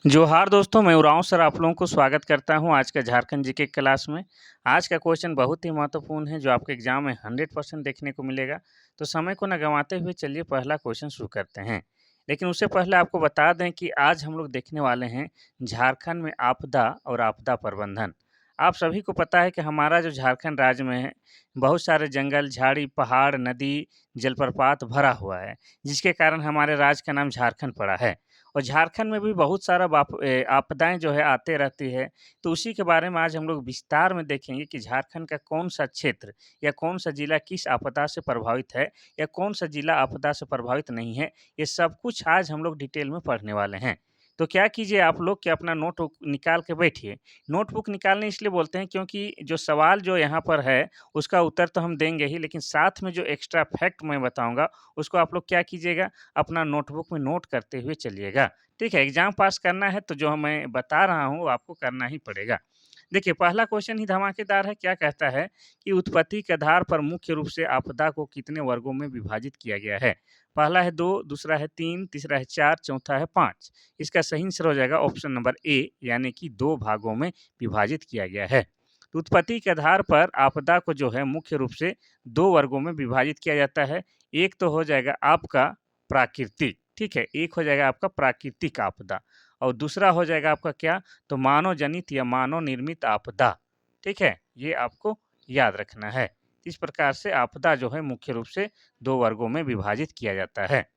जोहार दोस्तों, मैं उरांव सर आप लोगों को स्वागत करता हूं आज का झारखंड जीके क्लास में। आज का क्वेश्चन बहुत ही महत्वपूर्ण है जो आपके एग्जाम में 100% देखने को मिलेगा। तो समय को न गंवाते हुए चलिए पहला क्वेश्चन शुरू करते हैं। लेकिन उससे पहले आपको बता दें कि आज हम लोग देखने वाले हैं झारखंड में आपदा और आपदा प्रबंधन। आप सभी को पता है कि हमारा जो झारखंड राज्य में है, बहुत सारे जंगल, झाड़ी, पहाड़, नदी, जलप्रपात भरा हुआ है, जिसके कारण हमारे राज्य का नाम झारखंड पड़ा है। और झारखंड में भी बहुत सारा आपदाएँ जो है आते रहती है। तो उसी के बारे में आज हम लोग विस्तार में देखेंगे कि झारखंड का कौन-सा क्षेत्र या कौन-सा जिला किस आपदा से प्रभावित है या कौन-सा जिला आपदा से प्रभावित नहीं है। ये सब कुछ आज हम लोग डिटेल में पढ़ने वाले हैं। तो क्या कीजिए आप लोग कि अपना नोटबुक निकाल के बैठिए। नोटबुक निकालने इसलिए बोलते हैं क्योंकि जो सवाल जो यहाँ पर है, उसका उत्तर तो हम देंगे ही, लेकिन साथ में जो एक्स्ट्रा फैक्ट मैं बताऊँगा, उसको आप लोग क्या कीजिएगा, अपना नोटबुक में नोट करते हुए चलिएगा। ठीक है, एग्ज़ाम पास करना है तो जो मैं बता रहा हूँ वो आपको करना ही पड़ेगा। देखिए पहला क्वेश्चन ही धमाकेदार है, क्या कहता है कि उत्पत्ति के आधार पर मुख्य रूप से आपदा को कितने वर्गों में विभाजित किया गया है? पहला है 2, दूसरा है 3, तीसरा है 4, चौथा है 5। इसका सही आंसर हो जाएगा ऑप्शन नंबर ए यानी कि 2 भागों में विभाजित किया गया है। तो उत्पत्ति के आधार पर आपदा को जो है मुख्य रूप से 2 वर्गों में विभाजित किया जाता है। एक तो हो जाएगा आपका प्राकृतिक, ठीक है? एक हो जाएगा आपका प्राकृतिक आपदा और दूसरा हो जाएगा आपका क्या? तो मानव जनित या मानव निर्मित आपदा, ठीक है? ये आपको याद रखना है। इस प्रकार से आपदा जो है मुख्य रूप से 2 वर्गों में विभाजित किया जाता है।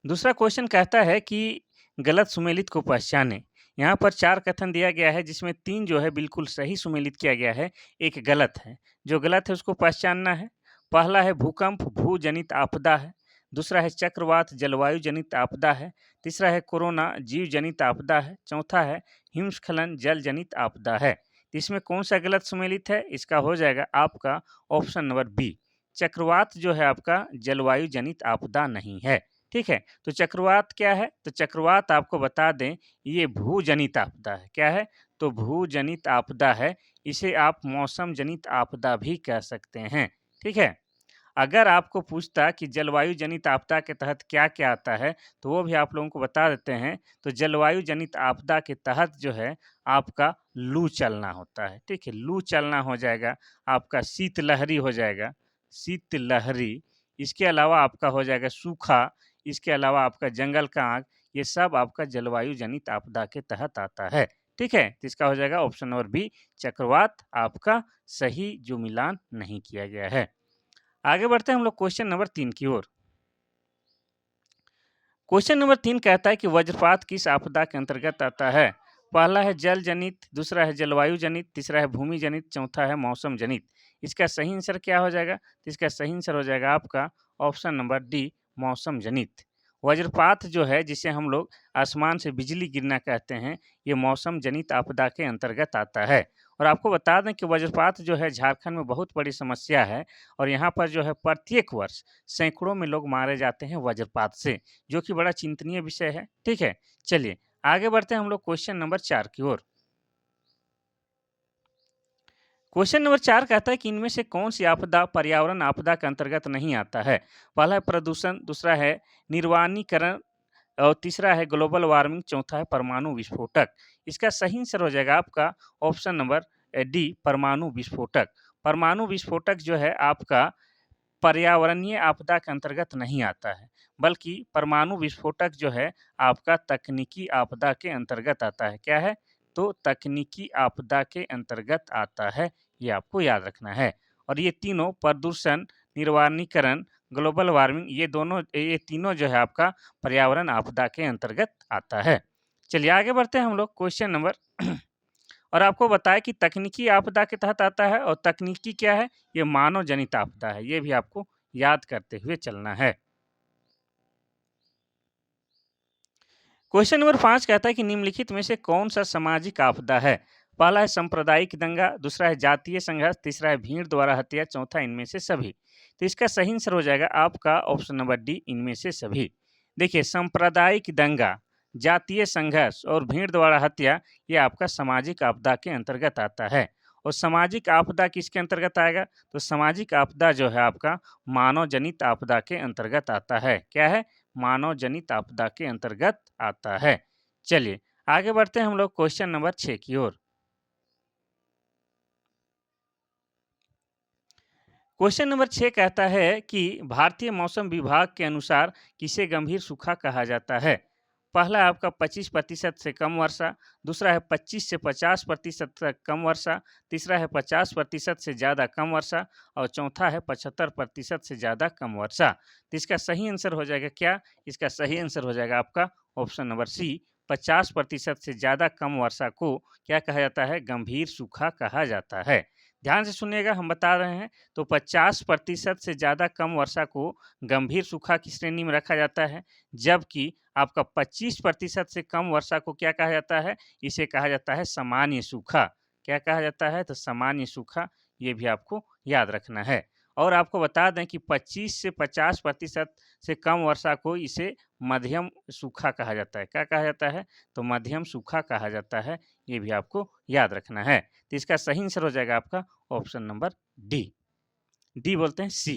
दूसरा क्वेश्चन कहता है कि गलत सुमेलित को पहचानें। यहाँ पर 4 कथन दिया गया है जिसमें 3 जो है बिल्कुल सही सुमेलित किया गया है, 1 गलत है। जो गलत है उसको पहचानना है। पहला है भूकंप भू-जनित आपदा है, दूसरा है चक्रवात जलवायु जनित आपदा है, तीसरा है कोरोना जीव जनित आपदा है, चौथा है हिमस्खलन जल जनित आपदा है। इसमें कौन-सा गलत सुमेलित है? इसका हो जाएगा आपका ऑप्शन नंबर बी। चक्रवात जो है आपका जलवायु जनित आपदा नहीं है। ठीक है? तो चक्रवात क्या है? तो चक्रवात आपको बता दें ये भू-जनित आपदा है। क्या है? तो भू-जनित आपदा है। इसे आप मौसम जनित आपदा भी कह सकते हैं। ठीक है? अगर आपको पूछता कि जलवायु जनित आपदा के तहत क्या-क्या आता है, तो वो भी आप लोगों को बता देते हैं। तो जलवायु जनित आपदा के तहत जो है आपका लू चलना होता है। ठीक है? लू चलना हो जाएगा, आपका शीतलहरी हो जाएगा, शीतलहरी। इसके अलावा आपका हो जाएगा सूखा, इसके अलावा आपका जंगल का आग, ये सब आपका जलवायु जनित आपदा के तहत आता है। ठीक है? तो इसका हो जाएगा ऑप्शन नंबर बी, चक्रवात आपका सही जो मिलान नहीं किया गया है। आगे बढ़ते हैं हम लोग क्वेश्चन नंबर 3 की ओर। क्वेश्चन नंबर 3 कहता है कि वज्रपात किस आपदा के अंतर्गत आता है? पहला है जल जनित, दूसरा है जलवायु जनित, तीसरा है भूमि जनित, चौथा है मौसम जनित। इसका सही आंसर क्या हो जाएगा? तो इसका सही आंसर हो जाएगा आपका ऑप्शन नंबर डी, मौसम जनित। वज्रपात जो है जिसे हम लोग आसमान से बिजली गिरना कहते हैं, ये मौसम जनित आपदा के अंतर्गत आता है। और आपको बता दें कि वज्रपात जो है झारखंड में बहुत बड़ी समस्या है और यहाँ पर जो है प्रत्येक वर्ष सैकड़ों में लोग मारे जाते हैं वज्रपात से। जो कि बड़ा चिंतनीय विषय है, ठीक है? चलिए, आगे बढ़ते हैं हम लोग क्वेश्चन नंबर 4 की ओर। क्वेश्चन नंबर 4 कहता है कि इनमें से कौन-सी आपदा पर्यावरण आपदा के अंतर्गत नहीं आता है? पहला है प्रदूषण, दूसरा है निर्वाणीकरण और तीसरा है ग्लोबल वार्मिंग, चौथा है परमाणु विस्फोटक। इसका सही आंसर हो जाएगा आपका ऑप्शन नंबर डी, परमाणु विस्फोटक। परमाणु विस्फोटक जो है आपका पर्यावरणीय आपदा के अंतर्गत नहीं आता है, बल्कि परमाणु विस्फोटक जो है आपका तकनीकी आपदा के अंतर्गत आता है। क्या है? तो तकनीकी आपदा के अंतर्गत आता है, ये आपको याद रखना है। और ये तीनों प्रदूषण, निर्वाणीकरण, ग्लोबल वार्मिंग ये तीनों जो है आपका पर्यावरण आपदा के अंतर्गत आता है। चलिए आगे बढ़ते हैं हम लोग क्वेश्चन नंबर और आपको बताया कि तकनीकी आपदा के तहत आता है और तकनीकी क्या है? ये मानव जनित आपदा है, ये भी आपको याद करते हुए चलना है। क्वेश्चन नंबर 5 कहता है कि निम्नलिखित में से कौन-सा सामाजिक आपदा है? पहला है सांप्रदायिक दंगा, दूसरा है जातीय संघर्ष, तीसरा है भीड़ द्वारा हत्या, चौथा इनमें से सभी। तो इसका सही आंसर हो जाएगा आपका ऑप्शन नंबर डी, इनमें से सभी। देखिए सांप्रदायिक दंगा, जातीय संघर्ष और भीड़ द्वारा हत्या ये आपका सामाजिक आपदा के अंतर्गत आता है। और सामाजिक आपदा किसके अंतर्गत आएगा? तो सामाजिक आपदा जो है आपका मानव जनित आपदा के अंतर्गत आता है। क्या है? मानव जनित आपदा के अंतर्गत आता है। चलिए आगे बढ़ते हैं हम लोग क्वेश्चन नंबर 6 की ओर। क्वेश्चन नंबर 6 कहता है कि भारतीय मौसम विभाग के अनुसार किसे गंभीर सूखा कहा जाता है? पहला है आपका 25% से कम वर्षा, दूसरा है 25 से 50% तक कम वर्षा, तीसरा है 50% से ज़्यादा कम वर्षा और चौथा है 75% से ज़्यादा कम वर्षा। तो इसका सही आंसर हो जाएगा क्या? इसका सही आंसर हो जाएगा आपका ऑप्शन नंबर सी, 50% से ज़्यादा कम वर्षा को क्या कहा जाता है? गंभीर सूखा कहा जाता है। ध्यान से सुनिएगा, हम बता रहे हैं तो 50% से ज़्यादा कम वर्षा को गंभीर सूखा की श्रेणी में रखा जाता है, जबकि आपका 25% से कम वर्षा को क्या कहा जाता है? इसे कहा जाता है सामान्य सूखा। क्या कहा जाता है? तो सामान्य सूखा, ये भी आपको याद रखना है। और आपको बता दें कि 25 से 50% से कम वर्षा को इसे मध्यम सूखा कहा जाता है। क्या कहा जाता है? तो मध्यम सूखा कहा जाता है, ये भी आपको याद रखना है। तो इसका सही आंसर हो जाएगा आपका ऑप्शन नंबर डी। डी बोलते हैं सी।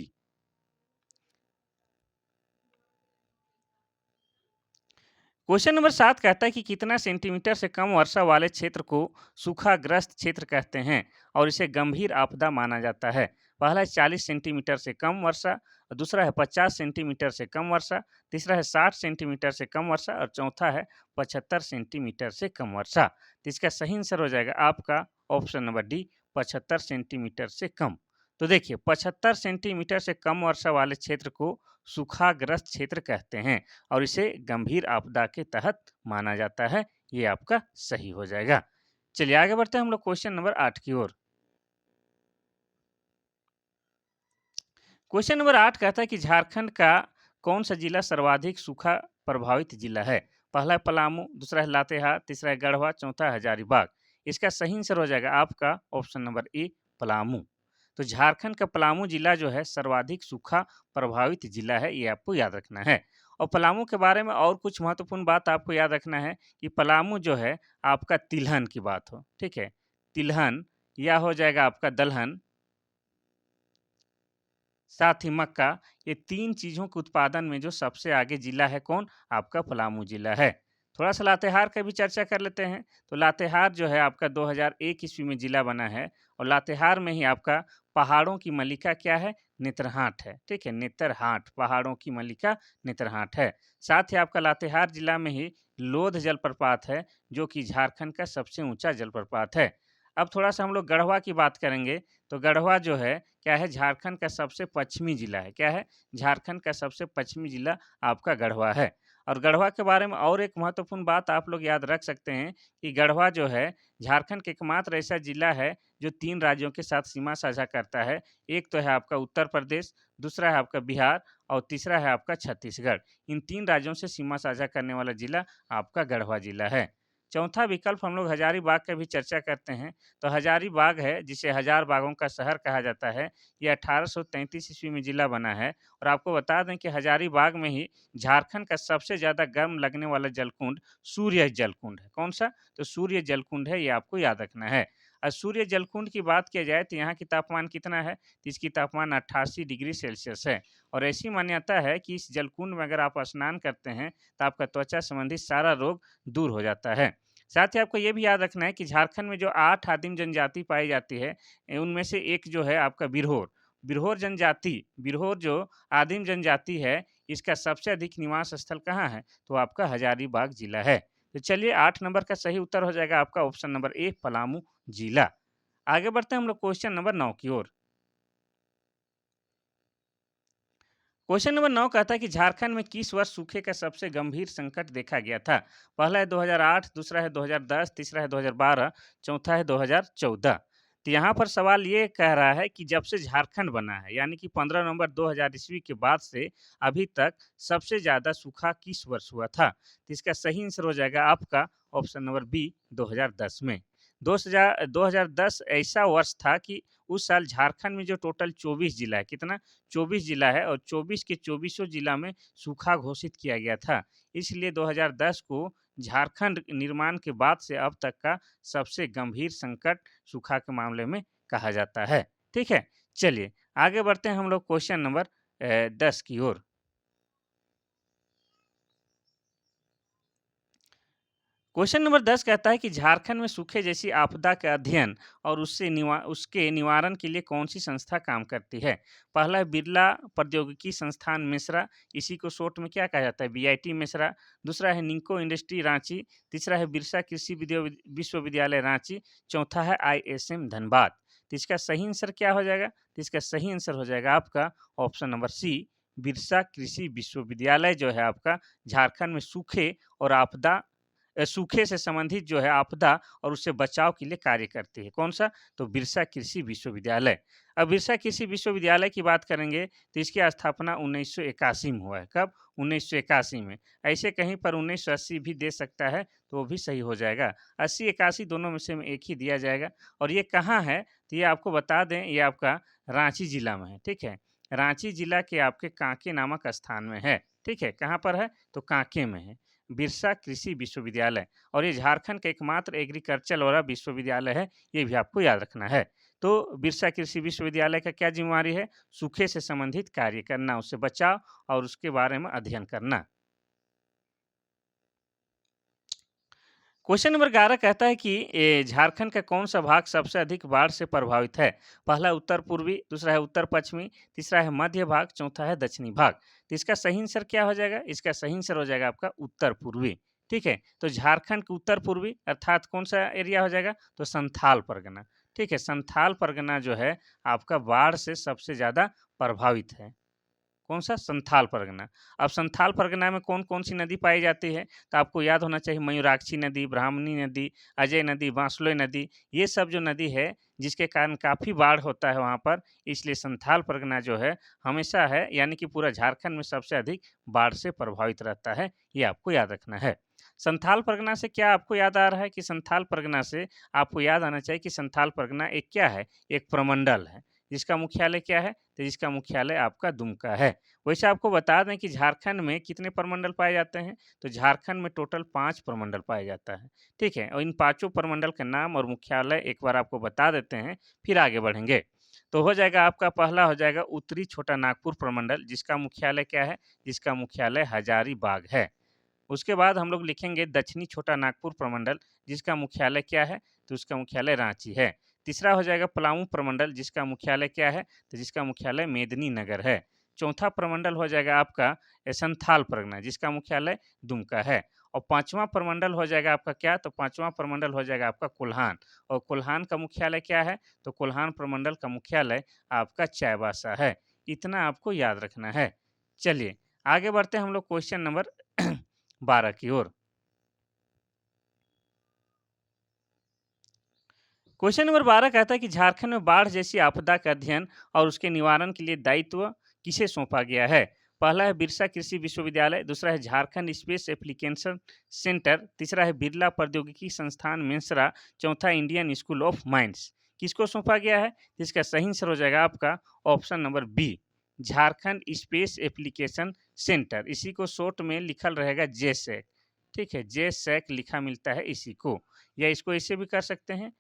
क्वेश्चन नंबर 7 कहता है कि कितना सेंटीमीटर से कम वर्षा वाले क्षेत्र को सूखाग्रस्त क्षेत्र कहते हैं और इसे गंभीर आपदा माना जाता है? पहला है 40 सेंटीमीटर से कम वर्षा, दूसरा है 50 सेंटीमीटर से कम वर्षा, तीसरा है 60 सेंटीमीटर से कम वर्षा और चौथा है 75 सेंटीमीटर से कम वर्षा। तो इसका सही आंसर हो जाएगा आपका ऑप्शन नंबर डी, 75 सेंटीमीटर से कम। तो देखिए 75 सेंटीमीटर से कम वर्षा वाले क्षेत्र को सूखाग्रस्त क्षेत्र कहते हैं और इसे गंभीर आपदा के तहत माना जाता है। ये आपका सही हो जाएगा। चलिए आगे बढ़ते हैं हम लोग क्वेश्चन नंबर 8 की ओर। क्वेश्चन नंबर 8 कहता है कि झारखंड का कौन सा जिला सर्वाधिक सूखा प्रभावित जिला है? पहला है पलामू, दूसरा है लातेहार, तीसरा है गढ़वा, चौथा है हजारीबाग। इसका सही आंसर हो जाएगा आपका ऑप्शन नंबर ए, पलामू। तो झारखंड का पलामू जिला जो है सर्वाधिक सूखा प्रभावित जिला है, ये आपको याद रखना है। और पलामू के बारे में और कुछ महत्वपूर्ण बात आपको याद रखना है कि पलामू जो है आपका तिलहन की बात हो, ठीक है, तिलहन या हो जाएगा आपका दलहन, साथ ही मक्का, ये 3 चीज़ों के उत्पादन में जो सबसे आगे जिला है कौन? आपका पलामू जिला है। थोड़ा-सा लातेहार का भी चर्चा कर लेते हैं। तो लातेहार जो है आपका 2001 ईस्वी में जिला बना है और लातेहार में ही आपका पहाड़ों की मल्लिका क्या है? नेतरहाट है, ठीक है? नेतरहाट, पहाड़ों की मल्लिका नेतरहाट है। साथ ही आपका लातेहार जिला में ही लोध जलप्रपात है, जो कि झारखंड का सबसे ऊँचा जलप्रपात है। अब थोड़ा-सा हम लोग गढ़वा की बात करेंगे, तो गढ़वा जो है क्या है? झारखंड का सबसे पश्चिमी जिला है। क्या है? झारखंड का सबसे पश्चिमी जिला आपका गढ़वा है। और गढ़वा के बारे में और एक महत्वपूर्ण बात आप लोग याद रख सकते हैं कि गढ़वा जो है झारखंड का एकमात्र ऐसा जिला है जो 3 राज्यों के साथ सीमा साझा करता है। एक तो है आपका उत्तर प्रदेश, दूसरा है आपका बिहार और तीसरा है आपका छत्तीसगढ़। इन 3 राज्यों से सीमा साझा करने वाला जिला आपका गढ़वा जिला है। चौथा विकल्प हम लोग हजारीबाग का भी चर्चा करते हैं। तो हजारीबाग है, जिसे हजार बागों का शहर कहा जाता है, ये 1833 ईस्वी में जिला बना है। और आपको बता दें कि हजारीबाग में ही झारखंड का सबसे ज़्यादा गर्म लगने वाला जलकुंड सूर्य जलकुंड है। कौन-सा? तो सूर्य जलकुंड है, ये आपको याद रखना है। सूर्य जलकुंड की बात किया जाए तो यहाँ की तापमान कितना है? तो इसकी तापमान 88 डिग्री सेल्सियस है और ऐसी मान्यता है कि इस जलकुंड में अगर आप स्नान करते हैं, तो आपका त्वचा संबंधी सारा रोग दूर हो जाता है। साथ ही आपको ये भी याद रखना है कि झारखंड में जो 8 आदिम जनजाति पाई जाती है, उनमें से एक जो है आपका बिरहोर। बिरहोर जनजाति, बिरहोर जो आदिम जनजाति है, इसका सबसे अधिक निवास स्थल कहाँ है? तो आपका हजारीबाग जिला है। तो चलिए 8 नंबर का सही उत्तर हो जाएगा आपका ऑप्शन नंबर ए, पलामू जिला। आगे बढ़ते हैं हम लोग क्वेश्चन नंबर 9 की ओर। क्वेश्चन नंबर 9 कहता है कि झारखंड में किस वर्ष सूखे का सबसे गंभीर संकट देखा गया था? पहला है 2008, दूसरा है 2010, तीसरा है 2012, चौथा है 2014। तो यहाँ पर सवाल ये कह रहा है कि जब से झारखंड बना है, यानी कि 15 नवंबर 2000 ईस्वी के बाद से अभी तक सबसे ज़्यादा सूखा किस वर्ष हुआ था? तो इसका सही आंसर हो जाएगा आपका ऑप्शन नंबर बी, 2010 में। 2010 ऐसा वर्ष था कि उस साल झारखंड में जो टोटल 24 जिला है, कितना? 24 जिला है और 24 के चौबीसों जिला में सूखा घोषित किया गया था। इसलिए 2010 को झारखंड निर्माण के बाद से अब तक का सबसे गंभीर संकट सूखा के मामले में कहा जाता है। ठीक है? चलिए आगे बढ़ते हैं हम लोग क्वेश्चन नंबर 10 की ओर। क्वेश्चन नंबर 10 कहता है कि झारखंड में सूखे जैसी आपदा का अध्ययन और उसके निवारण के लिए कौन सी संस्था काम करती है? पहला है बिरला प्रौद्योगिकी संस्थान मिश्रा, इसी को शॉर्ट में क्या कहा जाता है? बीआईटी मिश्रा। दूसरा है निंको इंडस्ट्री रांची। तीसरा है बिरसा कृषि विश्वविद्यालय रांची। चौथा है आईएसएम धनबाद। तो इसका सही आंसर क्या हो जाएगा? तो इसका सही आंसर हो जाएगा आपका ऑप्शन नंबर सी, बिरसा कृषि विश्वविद्यालय जो है आपका झारखंड में सूखे और सूखे से संबंधित जो है आपदा और उससे बचाव के लिए कार्य करती है। कौन-सा? तो बिरसा कृषि विश्वविद्यालय। अब बिरसा कृषि विश्वविद्यालय की बात करेंगे तो इसकी स्थापना 1981 में हुआ है। कब? 1981 में। ऐसे कहीं पर 1980 भी दे सकता है तो वो भी सही हो जाएगा। 80-81 दोनों में से एक ही दिया जाएगा। और ये कहाँ है? तो ये आपको बता दें, ये आपका रांची जिला में है, ठीक है? रांची जिला के आपके कांके नामक स्थान में है, ठीक है? कहाँ पर है? तो कांके में है। बिरसा कृषि विश्वविद्यालय, और ये झारखंड का एकमात्र एग्रीकल्चर वाला विश्वविद्यालय है, ये भी आपको याद रखना है। तो बिरसा कृषि विश्वविद्यालय का क्या जिम्मेवारी है? सूखे से संबंधित कार्य करना, उससे बचाव और उसके बारे में अध्ययन करना। क्वेश्चन नंबर 11 कहता है कि झारखंड का कौन सा भाग सबसे अधिक बाढ़ से प्रभावित है? पहला उत्तर पूर्वी, दूसरा है उत्तर पश्चिमी, तीसरा है मध्य भाग, चौथा है दक्षिणी भाग। तो इसका सही आंसर क्या हो जाएगा? इसका सही आंसर हो जाएगा आपका उत्तर पूर्वी। ठीक है, तो झारखंड के उत्तर पूर्वी अर्थात कौन सा एरिया हो जाएगा? तो संथाल परगना। ठीक है, संथाल परगना जो है आपका बाढ़ से सबसे ज्यादा प्रभावित है। कौन-सा? संथाल परगना। अब संथाल परगना में कौन-कौन सी नदी पाई जाती है? तो आपको याद होना चाहिए मयूराक्षी नदी, ब्राह्मणी नदी, अजय नदी, बांसलोई नदी, ये सब जो नदी है, जिसके कारण काफ़ी बाढ़ होता है वहाँ पर, इसलिए संथाल परगना जो है, हमेशा है यानी कि पूरा झारखंड में सबसे अधिक बाढ़ से प्रभावित रहता है, ये आपको याद रखना है। संथाल परगना से क्या आपको याद आ रहा है कि संथाल परगना से आपको याद आना चाहिए कि संथाल परगना एक क्या है? एक प्रमंडल है, जिसका मुख्यालय क्या है? तो जिसका मुख्यालय आपका दुमका है। वैसे आपको बता दें कि झारखंड में कितने प्रमंडल पाए जाते हैं? तो झारखंड में टोटल 5 प्रमंडल पाया जाता है, ठीक है? और इन पाँचों प्रमंडल के नाम और मुख्यालय एक बार आपको बता देते हैं, फिर आगे बढ़ेंगे। तो हो जाएगा आपका पहला हो जाएगा उत्तरी छोटा नागपुर प्रमंडल, जिसका मुख्यालय क्या है? जिसका मुख्यालय हजारीबाग है। उसके बाद हम लोग लिखेंगे दक्षिणी छोटा नागपुर प्रमंडल, जिसका मुख्यालय क्या है? तो उसका मुख्यालय रांची है। तीसरा हो जाएगा पलामू प्रमंडल, जिसका मुख्यालय क्या है? तो जिसका मुख्यालय मेदिनीनगर है। चौथा प्रमंडल हो जाएगा आपका संथाल परगना, जिसका मुख्यालय दुमका है। और पांचवा प्रमंडल हो जाएगा आपका क्या? तो पांचवा प्रमंडल हो जाएगा आपका कोल्हान। और कोल्हान का मुख्यालय क्या है? तो कोल्हान प्रमंडल का मुख्यालय आपका चाईबासा है। इतना आपको याद रखना है। चलिए आगे बढ़ते हैं हम लोग क्वेश्चन नंबर 12 की ओर। क्वेश्चन नंबर 12 कहता है कि झारखंड में बाढ़ जैसी आपदा का अध्ययन और उसके निवारण के लिए दायित्व किसे सौंपा गया है? पहला है बिरसा कृषि विश्वविद्यालय, दूसरा है झारखंड स्पेस एप्लीकेशन सेंटर, तीसरा है बिरला प्रौद्योगिकी संस्थान मेंसरा, चौथा इंडियन स्कूल ऑफ माइंस। किसको सौंपा गया है? इसका सही आंसर हो जाएगा आपका option number b, Jharkhand space application centre. इसी को शॉर्ट में लिखल रहेगा जेसैक। ठीक है, जेसैक लिखा मिलता है इसी को, या इसको ऐसे भी कर सकते हैं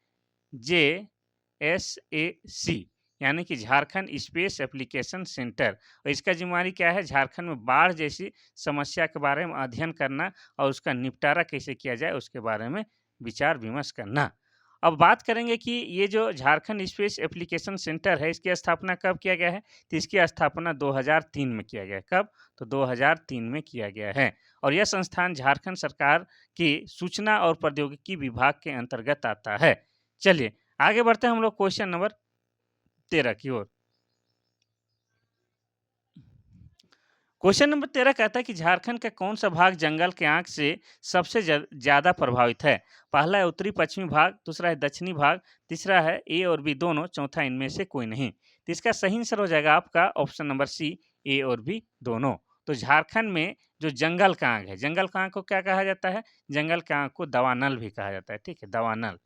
JSAC, यानी कि झारखंड स्पेस एप्लीकेशन सेंटर। और इसका जिम्मेवारी क्या है? झारखंड में बाढ़ जैसी समस्या के बारे में अध्ययन करना और उसका निपटारा कैसे किया जाए उसके बारे में विचार विमर्श करना। अब बात करेंगे कि ये जो झारखंड स्पेस एप्लीकेशन सेंटर है, इसकी स्थापना कब किया गया है? तो इसकी स्थापना 2003 में किया गया है। कब? तो 2003 में किया गया है। और यह संस्थान झारखंड सरकार की सूचना और प्रौद्योगिकी विभाग के अंतर्गत आता है। चलिए आगे बढ़ते हैं हम लोग क्वेश्चन नंबर 13 की ओर। क्वेश्चन नंबर 13 कहता है कि झारखंड का कौन सा भाग जंगल के आंख से सबसे ज्यादा प्रभावित है? पहला है उत्तरी पश्चिमी भाग, दूसरा है दक्षिणी भाग, तीसरा है ए और बी दोनों, चौथा इनमें से कोई नहीं। तो इसका सही आंसर हो जाएगा आपका ऑप्शन नंबर सी, ए और बी दोनों। तो झारखंड में जो जंगल का आंख है, जंगल का आंख को क्या कहा जाता है? जंगल का आंख को दवानल भी कहा जाता है। ठीक है, दवानल।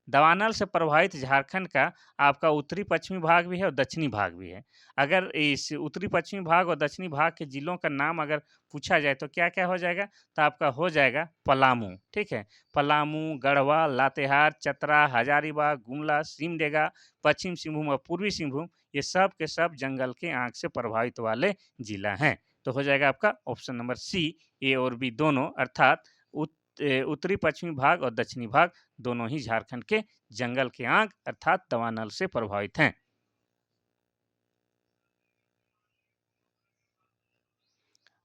दवानल से प्रभावित झारखंड का आपका उत्तरी पश्चिमी भाग भी है और दक्षिणी भाग भी है। अगर इस उत्तरी पश्चिमी भाग और दक्षिणी भाग के जिलों का नाम अगर पूछा जाए तो क्या-क्या हो जाएगा? तो आपका हो जाएगा पलामू, ठीक है? पलामू, गढ़वा, लातेहार, चतरा, हजारीबाग, गुमला, सिमडेगा, पश्चिम सिंहभूम और पूर्वी सिंहभूम, ये सब के सब जंगल के आग से प्रभावित वाले जिला हैं। तो हो जाएगा आपका ऑप्शन नंबर सी, ए और बी दोनों, अर्थात उत्तरी पश्चिमी भाग और दक्षिणी भाग दोनों ही झारखंड के जंगल के आग अर्थात दवानल से प्रभावित हैं।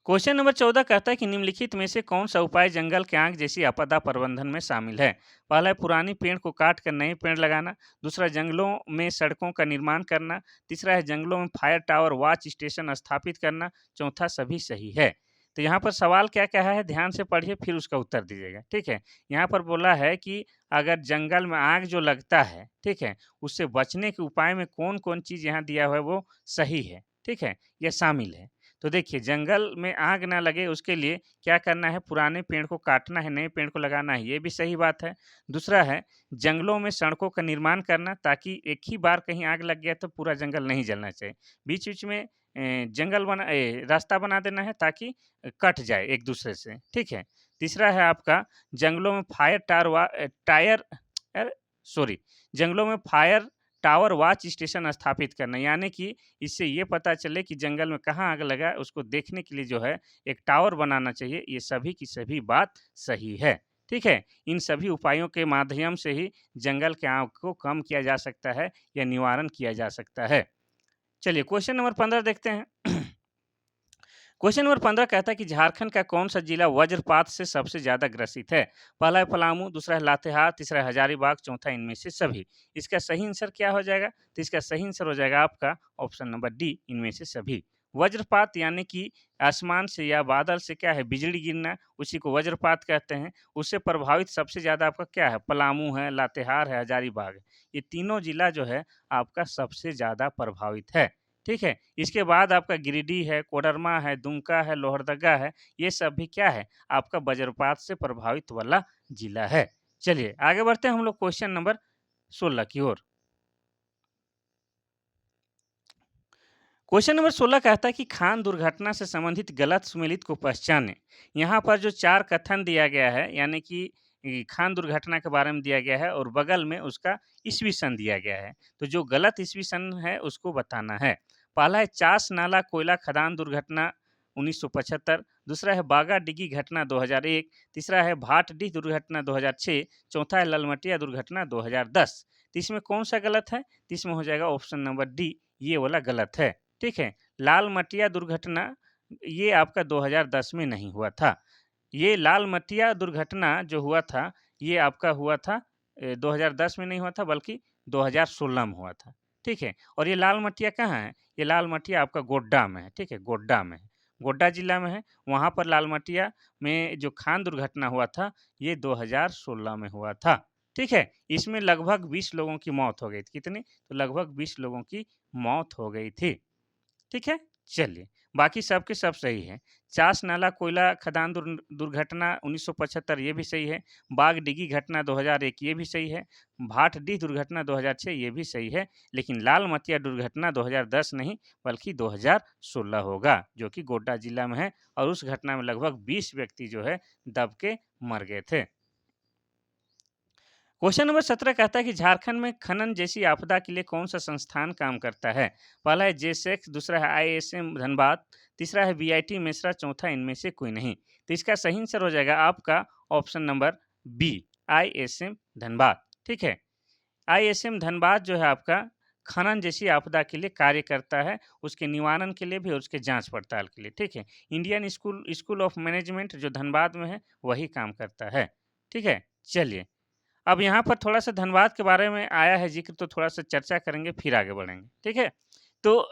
क्वेश्चन नंबर 14 कहता है कि निम्नलिखित में से कौन सा उपाय जंगल के आग जैसी आपदा प्रबंधन में शामिल है। पहला है पुरानी पेड़ को काट कर नए पेड़ लगाना, दूसरा जंगलों में सड़कों का निर्माण करना, तीसरा है जंगलों में फायर टावर वॉच स्टेशन स्थापित करना, चौथा सभी सही है। तो यहाँ पर सवाल क्या क्या है, ध्यान से पढ़िए फिर उसका उत्तर दीजिएगा। ठीक है, यहाँ पर बोला है कि अगर जंगल में आग जो लगता है, ठीक है, उससे बचने के उपाय में कौन कौन चीज यहाँ दिया हुआ है वो सही है, ठीक है, यह शामिल है। तो देखिए, जंगल में आग ना लगे उसके लिए क्या करना है, पुराने पेड़ को काटना है, नए पेड़ को लगाना है, ये भी सही बात है। दूसरा है जंगलों में सड़कों का निर्माण करना, ताकि एक ही बार कहीं आग लग गया तो पूरा जंगल नहीं जलना चाहिए। बीच बीच में रास्ता बना देना है ताकि कट जाए एक दूसरे से। ठीक है। तीसरा है आपका जंगलों में फायर टायर अरे सॉरी जंगलों में फायर टावर वॉच स्टेशन स्थापित करना, यानी कि इससे ये पता चले कि जंगल में कहाँ आग लगा है, उसको देखने के लिए जो है एक टावर बनाना चाहिए। ये सभी की सभी बात सही है। ठीक है, इन सभी उपायों के माध्यम से ही जंगल के आग को कम किया जा सकता है या निवारण किया जा सकता है। चलिए क्वेश्चन नंबर 15 देखते हैं। क्वेश्चन नंबर 15 कहता है कि झारखंड का कौन सा जिला वज्रपात से सबसे ज्यादा ग्रसित है। पहला है पलामू, दूसरा है लातेहार, तीसरा है हजारीबाग, चौथा इनमें से सभी। इसका सही आंसर क्या हो जाएगा, तो इसका सही आंसर हो जाएगा आपका ऑप्शन नंबर डी, इनमें से सभी। वज्रपात यानी कि आसमान से या बादल से क्या है बिजली गिरना, उसी को वज्रपात कहते हैं। उससे प्रभावित सबसे ज्यादा आपका क्या है, पलामू है, लातेहार है, हजारीबाग है। ये तीनों जिला जो है आपका सबसे ज्यादा प्रभावित है। ठीक है, इसके बाद आपका गिरिडीह है, कोडरमा है, दुमका है, लोहरदगा है, ये सब भी क्या है आपका वज्रपात से प्रभावित वाला जिला है। चलिए आगे बढ़ते हैं हम लोग क्वेश्चन नंबर 16 की ओर। क्वेश्चन नंबर 16 कहता है कि खान दुर्घटना से संबंधित गलत सुमेलित को पहचाने। यहाँ पर जो 4 कथन दिया गया है, यानी कि खान दुर्घटना के बारे में दिया गया है और बगल में उसका ईस्वी सन दिया गया है। तो जो गलत ईस्वी सन है उसको बताना है। पहला है चास नाला कोयला खदान दुर्घटना 1975, दूसरा है बागा डिगी घटना 2001, तीसरा है भाटडीह दुर्घटना 2006, चौथा है ललमटिया दुर्घटना 2010। तो इसमें कौन सा गलत है, तो इसमें हो जाएगा ऑप्शन नंबर डी, ये वाला गलत है। ठीक है, लाल मटिया दुर्घटना ये आपका 2010 में नहीं हुआ था। ये लाल मटिया दुर्घटना जो हुआ था ये आपका हुआ था 2010 में नहीं हुआ था बल्कि 2016 में हुआ था। ठीक है, और ये लाल मटिया कहाँ है, ये लाल मटिया आपका गोड्डा में है। ठीक है, गोड्डा में है, गोड्डा जिला में है। वहाँ पर लाल मटिया में जो खान दुर्घटना हुआ था ये 2016 में हुआ था। ठीक है, इसमें लगभग 20 लोगों की मौत हो गई थी। कितनी, तो लगभग 20 लोगों की मौत हो गई थी। ठीक है, चलिए बाकी सब के सब सही है। चास नाला कोयला खदान दुर्घटना 1975 ये भी सही है। बाग डिगी घटना 2001 ये भी सही है। भाटडीह दुर्घटना 2006 ये भी सही है। लेकिन लाल मतिया दुर्घटना 2010 नहीं बल्कि 2016 होगा, जो कि गोड्डा जिला में है। और उस घटना में लगभग 20 व्यक्ति जो है दब के मर गए थे। क्वेश्चन नंबर 17 कहता है कि झारखंड में खनन जैसी आपदा के लिए कौन सा संस्थान काम करता है। पहला है जेसेक्स, दूसरा है आईएसएम धनबाद, तीसरा है बीआईटी मेसरा, चौथा इनमें से कोई नहीं। तो इसका सही आंसर हो जाएगा आपका option number B, ISM Dhanbad. ठीक है, आईएसएम धनबाद जो है आपका खनन जैसी आपदा के लिए कार्य करता है, उसके निवारण के लिए भी और उसके जांच पड़ताल के लिए। ठीक है, Indian school school of management जो धनबाद में है वही काम करता है। ठीक है, चलिए अब यहाँ पर थोड़ा-सा धनबाद के बारे में आया है ज़िक्र, तो थोड़ा-सा चर्चा करेंगे फिर आगे बढ़ेंगे, ठीक है? तो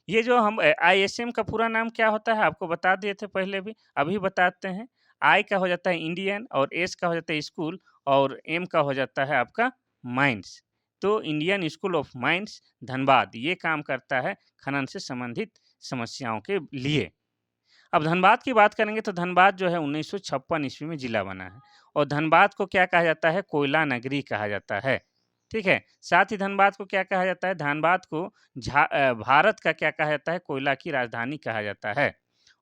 ये जो हम आईएसएम का पूरा नाम क्या होता है आपको बता दिए थे पहले भी, अभी बताते हैं। आई का हो जाता है इंडियन और एस का हो जाता है स्कूल और एम का हो जाता है आपका माइंस। तो Indian school of mines Dhanbad ये काम करता है खनन से संबंधित समस्याओं के लिए। अब धनबाद की बात करेंगे तो धनबाद जो है 1956 ईस्वी में जिला बना है और धनबाद को क्या कहा जाता है, कोयला नगरी कहा जाता है। ठीक है, साथ ही धनबाद को क्या कहा जाता है, धनबाद को भारत का क्या कहा जाता है, कोयला की राजधानी कहा जाता है।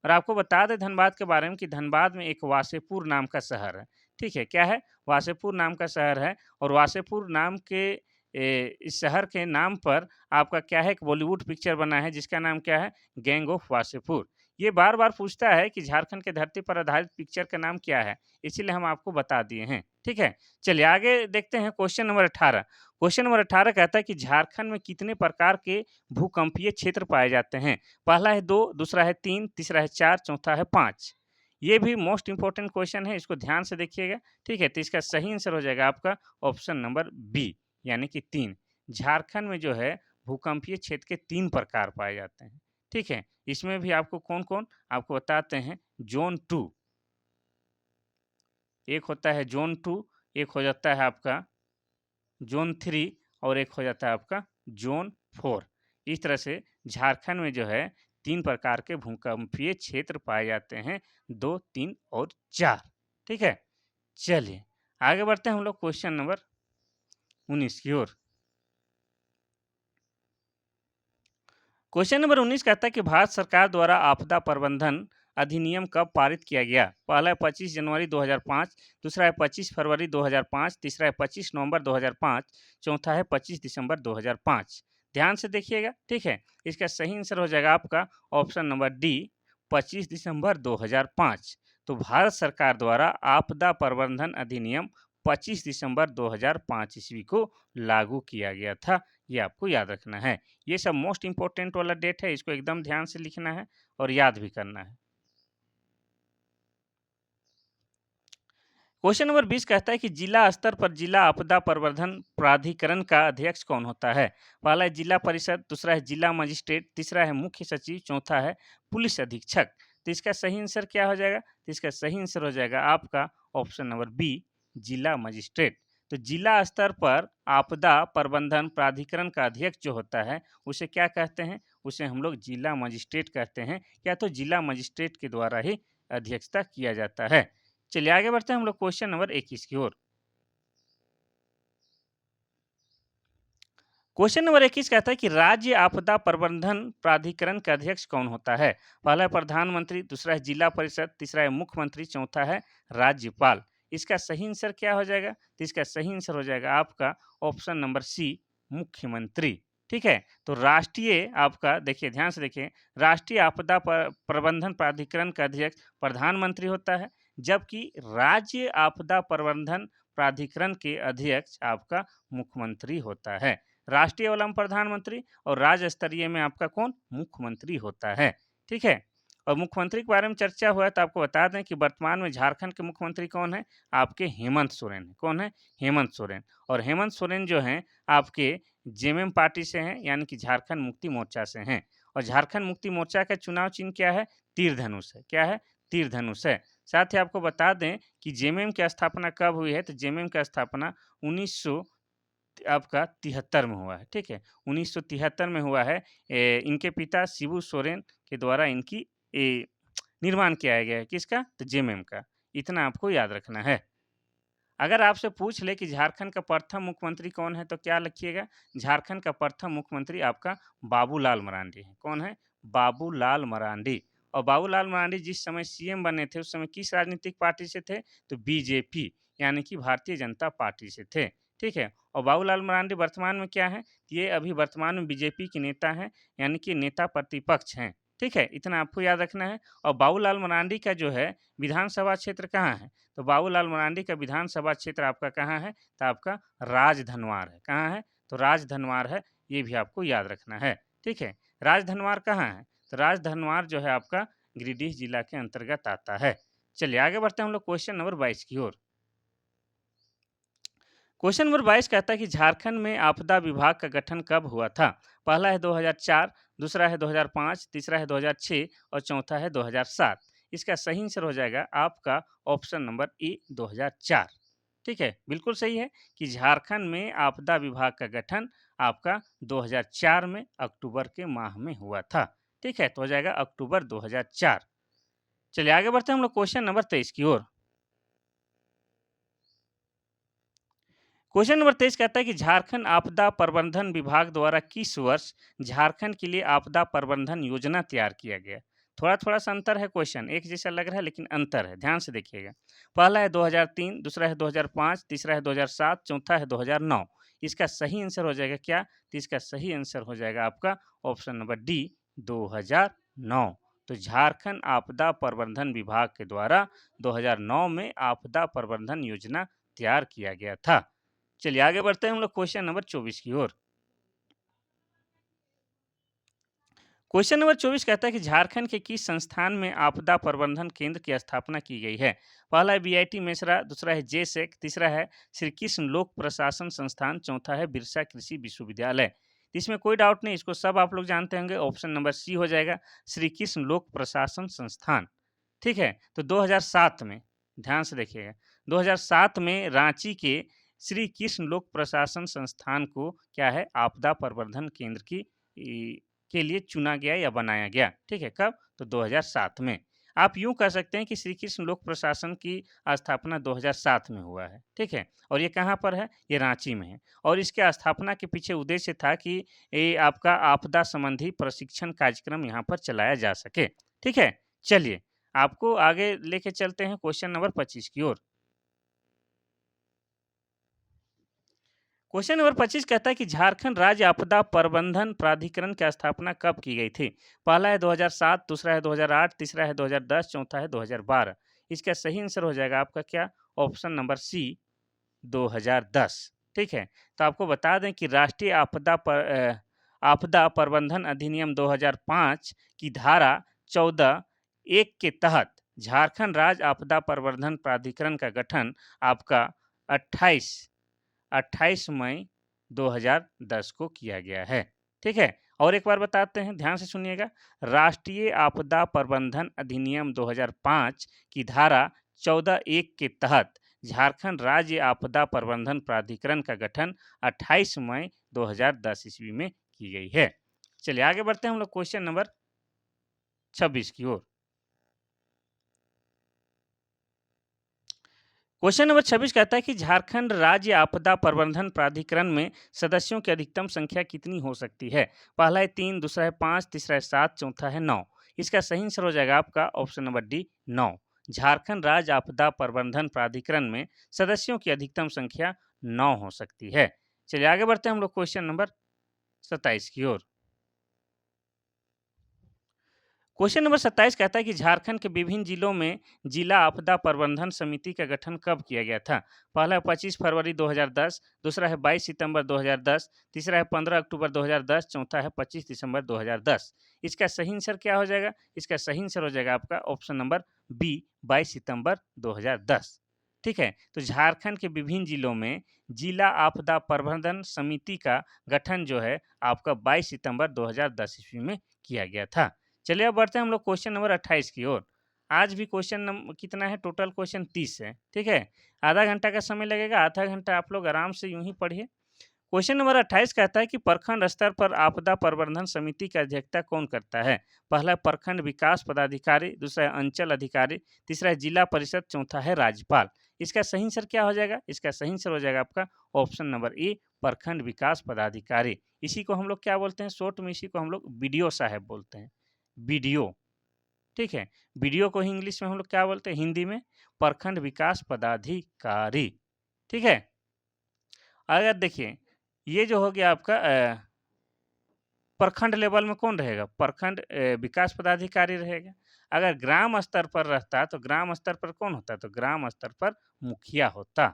और आपको बता दें धनबाद के बारे में कि धनबाद में एक वासेपुर नाम का शहर है। ठीक है, क्या है, वासेपुर नाम का शहर है और वासेपुर नाम के इस शहर के नाम पर आपका क्या है, एक बॉलीवुड पिक्चर बना है जिसका नाम क्या है, गैंग ऑफ वासेपुर। ये बार-बार पूछता है कि झारखंड के धरती पर आधारित पिक्चर का नाम क्या है? इसीलिए हम आपको बता दिए हैं, ठीक है? चलिए आगे देखते हैं क्वेश्चन नंबर 18। क्वेश्चन नंबर 18 कहता है कि झारखंड में कितने प्रकार के भूकंपीय क्षेत्र पाए जाते हैं? पहला है 2, दूसरा है 3, तीसरा है 4, चौथा है 5। ये भी मोस्ट इम्पोर्टेंट क्वेश्चन है, इसको ध्यान से देखिएगा, ठीक है? तो इसका सही आंसर हो जाएगा आपका ऑप्शन नंबर बी, यानी कि 3। झारखंड में जो है भूकंपीय क्षेत्र के 3 प्रकार पाए जाते हैं, ठीक है? इसमें भी आपको कौन-कौन आपको बताते हैं। ज़ोन 2 एक होता है ज़ोन 2, एक हो जाता है आपका ज़ोन 3 और एक हो जाता है आपका ज़ोन 4। इस तरह से झारखंड में जो है 3 प्रकार के भूकंपीय क्षेत्र पाए जाते हैं, 2, 3 और 4, ठीक है? चलिए, आगे बढ़ते हैं हम लोग क्वेश्चन नंबर 19 की ओर। क्वेश्चन नंबर 19 कहता है कि भारत सरकार द्वारा आपदा प्रबंधन अधिनियम कब पारित किया गया? पहला है 25 जनवरी 2005, दूसरा है 25 फरवरी 2005, तीसरा है 25 नवंबर 2005, चौथा है 25 दिसंबर 2005। ध्यान से देखिएगा, ठीक है? इसका सही आंसर हो जाएगा आपका ऑप्शन नंबर डी, 25 दिसंबर 2005। तो भारत सरकार द्वारा आपदा प्रबंधन अधिनियम 25 दिसंबर 2005 ईस्वी को लागू किया गया था। ये आपको याद रखना है। ये सब मोस्ट इम्पोर्टेंट वाला डेट है, इसको एकदम ध्यान से लिखना है और याद भी करना है। क्वेश्चन नंबर 20 कहता है कि जिला स्तर पर जिला आपदा प्रबंधन प्राधिकरण का अध्यक्ष कौन होता है? पहला है जिला परिषद, दूसरा है जिला मजिस्ट्रेट, तीसरा है मुख्य सचिव, चौथा है पुलिस अधीक्षक। तो इसका सही आंसर क्या हो जाएगा? तो इसका सही आंसर हो जाएगा आपका ऑप्शन नंबर बी, जिला मजिस्ट्रेट। तो जिला स्तर पर आपदा प्रबंधन प्राधिकरण का अध्यक्ष जो होता है उसे क्या कहते हैं? उसे हम लोग जिला मजिस्ट्रेट कहते हैं, या तो जिला मजिस्ट्रेट के द्वारा ही अध्यक्षता किया जाता है। चलिए आगे बढ़ते हैं हम लोग क्वेश्चन नंबर 21 की ओर। क्वेश्चन नंबर 21 कहता है कि राज्य आपदा प्रबंधन प्राधिकरण का अध्यक्ष कौन होता है? पहला है प्रधानमंत्री, दूसरा है जिला परिषद, तीसरा है मुख्यमंत्री, चौथा है राज्यपाल। इसका सही आंसर क्या हो जाएगा? तो इसका सही आंसर हो जाएगा आपका ऑप्शन नंबर सी, मुख्यमंत्री। ठीक है, तो राष्ट्रीय आपका देखिए ध्यान से देखिए, राष्ट्रीय आपदा प्रबंधन प्राधिकरण का अध्यक्ष प्रधानमंत्री होता है, जबकि राज्य आपदा प्रबंधन प्राधिकरण के अध्यक्ष आपका मुख्यमंत्री होता है। राष्ट्रीय वाला में प्रधानमंत्री और राज्य स्तरीय में आपका कौन? मुख्यमंत्री होता है, ठीक है? और मुख्यमंत्री के बारे में चर्चा हुआ है तो आपको बता दें कि वर्तमान में झारखंड के मुख्यमंत्री कौन है? आपके हेमंत सोरेन है। कौन है? हेमंत सोरेन। और हेमंत सोरेन जो हैं आपके जेएमएम पार्टी से हैं, यानी कि झारखंड मुक्ति मोर्चा से हैं। और झारखंड मुक्ति मोर्चा का चुनाव चिन्ह क्या है? तीर धनुष है। क्या है? तीर धनुष है। साथ ही आपको बता दें कि जेएमएम की स्थापना कब हुई है? तो जेएमएम की स्थापना 1900 आपका 73 में हुआ है, ठीक है? 1973 में हुआ है। इनके पिता शिबू सोरेन के द्वारा इनकी निर्माण किया गया है। किसका? तो जेएमएम का। इतना आपको याद रखना है। अगर आपसे पूछ ले कि झारखंड का प्रथम मुख्यमंत्री कौन है तो क्या लिखिएगा? झारखंड का प्रथम मुख्यमंत्री आपका बाबूलाल मरांडी है। कौन है? बाबूलाल मरांडी। और बाबूलाल मरांडी जिस समय सीएम बने थे उस समय किस राजनीतिक पार्टी से थे? तो बीजेपी, यानी कि भारतीय जनता पार्टी से थे, ठीक है? और बाबूलाल मरांडी वर्तमान में क्या है? ये अभी वर्तमान में बीजेपी के नेता हैं, यानी कि नेता प्रतिपक्ष हैं, ठीक है? इतना आपको याद रखना है। और बाबूलाल मरांडी का जो है विधानसभा क्षेत्र कहाँ है? तो बाबूलाल मरांडी का विधानसभा क्षेत्र आपका कहाँ है? तो आपका राजधनवार है। कहाँ है? तो राजधनवार है, ये भी आपको याद रखना है, ठीक है? राजधनवार कहाँ है? तो राजधनवार जो है आपका गिरिडीह जिला के अंतर्गत आता है। चलिए आगे बढ़ते हैं हम लोग क्वेश्चन नंबर 22 की ओर। क्वेश्चन नंबर 22 कहता है कि झारखंड में आपदा विभाग का गठन कब हुआ था? पहला है 2004, दूसरा है 2005, तीसरा है 2006 और चौथा है 2007। इसका सही आंसर हो जाएगा आपका ऑप्शन नंबर ए, 2004। ठीक है, बिल्कुल सही है कि झारखंड में आपदा विभाग का गठन आपका 2004 में अक्टूबर के माह में हुआ था। ठीक है, तो हो जाएगा अक्टूबर 2004। चलिए आगे बढ़ते हैं हम लोग क्वेश्चन नंबर 23 की ओर। क्वेश्चन नंबर 23 कहता है कि झारखंड आपदा प्रबंधन विभाग द्वारा किस वर्ष झारखंड के लिए आपदा प्रबंधन योजना तैयार किया गया? थोड़ा थोड़ा सा अंतर है, क्वेश्चन एक जैसा लग रहा है लेकिन अंतर है, ध्यान से देखिएगा। पहला है 2003, दूसरा है 2005, तीसरा है 2007, चौथा है 2009। इसका सही आंसर हो जाएगा क्या? तो इसका सही आंसर हो जाएगा आपका ऑप्शन नंबर डी, 2009। तो झारखंड आपदा प्रबंधन विभाग के द्वारा 2009 में आपदा प्रबंधन योजना तैयार किया गया था। चलिए आगे बढ़ते हैं हम लोग क्वेश्चन नंबर 24 की ओर। क्वेश्चन नंबर 24 कहता है कि झारखंड के किस संस्थान में आपदा प्रबंधन केंद्र की स्थापना की गई है? पहला है बीआईटी मेसरा, दूसरा है जेसेक, तीसरा है श्री कृष्ण लोक प्रशासन संस्थान, चौथा है बिरसा कृषि विश्वविद्यालय। इसमें कोई डाउट नहीं, इसको सब आप लोग जानते होंगे। ऑप्शन नंबर सी हो जाएगा, श्री कृष्ण लोक प्रशासन संस्थान। ठीक है, तो 2007 में, ध्यान से देखिएगा, 2007 में रांची के श्री कृष्ण लोक प्रशासन संस्थान को क्या है, आपदा प्रबंधन केंद्र के लिए चुना गया या बनाया गया। ठीक है, कब? तो 2007 में। आप यूं कह सकते हैं कि श्री कृष्ण लोक प्रशासन की स्थापना 2007 में हुआ है। ठीक है, और ये कहाँ पर है? ये रांची में है। और इसके स्थापना के पीछे उद्देश्य था कि ये आपका आपदा संबंधी प्रशिक्षण कार्यक्रम यहाँ पर चलाया जा सके। ठीक है, चलिए आपको आगे लेके चलते हैं क्वेश्चन नंबर 25 की ओर। क्वेश्चन नंबर 25 कहता है कि झारखंड राज्य आपदा प्रबंधन प्राधिकरण की स्थापना कब की गई थी? पहला है 2007, दूसरा है 2008, तीसरा है 2010, चौथा है 2012। इसका सही आंसर हो जाएगा आपका क्या? Option number C, 2010। ठीक है, तो आपको बता दें कि राष्ट्रीय आपदा प्रबंधन अधिनियम 2005 की धारा 14(1) के तहत झारखंड राज्य आपदा प्रबंधन प्राधिकरण का गठन आपका 28 28 मई 2010 को किया गया है। ठीक है, और एक बार बताते हैं, ध्यान से सुनिएगा। राष्ट्रीय आपदा प्रबंधन अधिनियम 2005 की धारा 14(1) के तहत झारखंड राज्य आपदा प्रबंधन प्राधिकरण का गठन 28 मई 2010 ईस्वी में की गई है। चलिए आगे बढ़ते हैं हम लोग क्वेश्चन नंबर 26 की ओर। क्वेश्चन नंबर 26 कहता है कि झारखंड राज्य आपदा प्रबंधन प्राधिकरण में सदस्यों की अधिकतम संख्या कितनी हो सकती है? पहला है 3, दूसरा है 5, तीसरा है 7, चौथा है 9। इसका सही आंसर हो जाएगा आपका ऑप्शन नंबर डी, 9। झारखंड राज्य आपदा प्रबंधन प्राधिकरण में सदस्यों की अधिकतम संख्या 9 हो सकती है। चलिए आगे बढ़ते हैं हम लोग क्वेश्चन नंबर 27 की ओर। क्वेश्चन नंबर 27 कहता है कि झारखंड के विभिन्न जिलों में जिला आपदा प्रबंधन समिति का गठन कब किया गया था? पहला है 25 फरवरी 2010, दूसरा है 22 सितंबर 2010, तीसरा है 15 अक्टूबर 2010, चौथा है 25 दिसंबर 2010। इसका सही आंसर क्या हो जाएगा? इसका सही आंसर हो जाएगा आपका ऑप्शन नंबर बी, 22 सितंबर 2010। ठीक है, तो झारखंड के विभिन्न जिलों में जिला आपदा प्रबंधन समिति का गठन जो है आपका 22 सितंबर 2010 ईस्वी में किया गया था। चलिए अब बढ़ते हैं हम लोग क्वेश्चन नंबर 28 की ओर। आज भी क्वेश्चन नंबर कितना है? टोटल क्वेश्चन 30 है। ठीक है, आधा घंटा का समय लगेगा, आधा घंटा आप लोग आराम से यूं ही पढ़िए। क्वेश्चन नंबर 28 कहता है कि प्रखंड स्तर पर आपदा प्रबंधन समिति की अध्यक्षता कौन करता है? पहला है प्रखंड विकास पदाधिकारी, दूसरा है अंचल अधिकारी, तीसरा है जिला परिषद, चौथा है राज्यपाल। इसका सही आंसर क्या हो जाएगा? इसका सही आंसर हो जाएगा आपका ऑप्शन नंबर ए, प्रखंड विकास पदाधिकारी। इसी को हम लोग क्या बोलते हैं? शॉर्ट में इसी को हम लोग बीडीओ साहब बोलते हैं, बीडीओ। ठीक है, बीडीओ को ही इंग्लिश में हम लोग क्या बोलते हैं? हिंदी में प्रखंड विकास पदाधिकारी। ठीक है, अगर देखिए ये जो हो गया आपका प्रखंड लेवल में कौन रहेगा? प्रखंड विकास पदाधिकारी रहेगा। अगर ग्राम स्तर पर रहता तो ग्राम स्तर पर कौन होता? तो ग्राम स्तर पर मुखिया होता।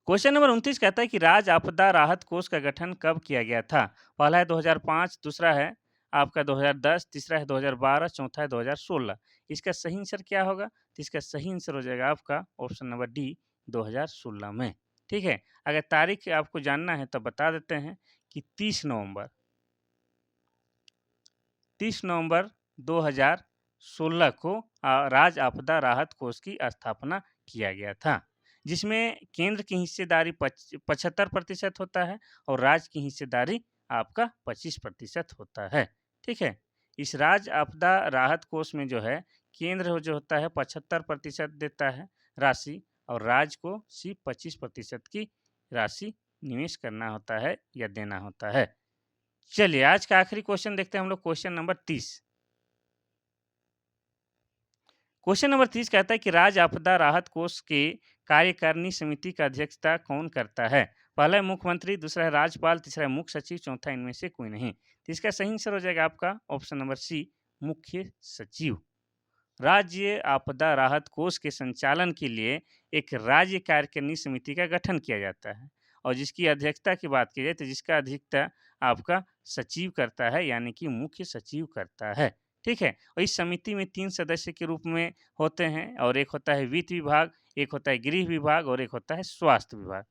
क्वेश्चन नंबर 29 कहता है कि राज्य आपदा राहत कोष का गठन कब किया गया था? पहला है 2005, दूसरा है आपका 2010, तीसरा है 2012, चौथा है 2016। इसका सही आंसर क्या होगा? तो इसका सही आंसर हो जाएगा आपका ऑप्शन नंबर डी, 2016 में। ठीक है, अगर तारीख आपको जानना है तो बता देते हैं कि 30 नवंबर 2016 को राज्य आपदा राहत कोष की स्थापना किया गया था, जिसमें केंद्र की हिस्सेदारी 75% होता है और राज्य की हिस्सेदारी आपका 25% होता है। ठीक है, इस राज्य आपदा राहत कोष में जो है केंद्र जो होता है 75% देता है राशि, और राज्य को सिर्फ 25% की राशि निवेश करना होता है या देना होता है। चलिए आज का आखिरी क्वेश्चन देखते हैं हम लोग, क्वेश्चन नंबर 30। क्वेश्चन नंबर 30 कहता है कि राज्य आपदा राहत कोष के कार्यकारिणी समिति का अध्यक्षता कौन करता है? पहला है मुख्यमंत्री, दूसरा है राज्यपाल, तीसरा है मुख्य सचिव, चौथा इनमें से कोई नहीं। तो इसका सही आंसर हो जाएगा आपका ऑप्शन नंबर सी, मुख्य सचिव। राज्य आपदा राहत कोष के संचालन के लिए एक राज्य कार्यकारिणी समिति का गठन किया जाता है और जिसकी अध्यक्षता की बात की जाए तो जिसका अध्यक्षता आपका सचिव करता है, यानी कि मुख्य सचिव करता है। ठीक है, और इस समिति में 3 सदस्य के रूप में होते हैं और एक होता है वित्त विभाग, एक होता है गृह विभाग और एक होता है स्वास्थ्य विभाग।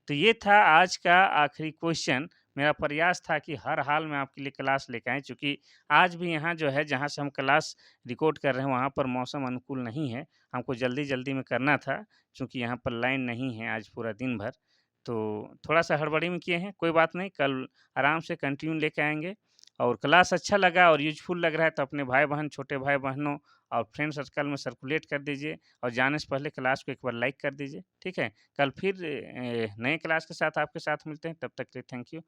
तो ये था आज का आखिरी क्वेश्चन। मेरा प्रयास था कि हर हाल में आपके लिए क्लास लेके आएँ, चूँकि आज भी यहाँ जो है जहाँ से हम क्लास रिकॉर्ड कर रहे हैं वहाँ पर मौसम अनुकूल नहीं है। हमको जल्दी-जल्दी में करना था, चूँकि यहाँ पर लाइन नहीं है आज पूरा दिन भर। तो थोड़ा-सा हड़बड़ी में किए हैं, कोई बात नहीं, कल आराम से कंटिन्यू लेके आएँगे। और क्लास अच्छा लगा और यूज़फुल लग रहा है तो अपने भाई-बहन, छोटे भाई-बहनों और फ्रेंड सर्कल में सर्कुलेट कर दीजिए और जाने से पहले क्लास को एक बार लाइक कर दीजिए, ठीक है? कल फिर नए क्लास के साथ आपके साथ मिलते हैं, तब तक के लिए थैंक यू।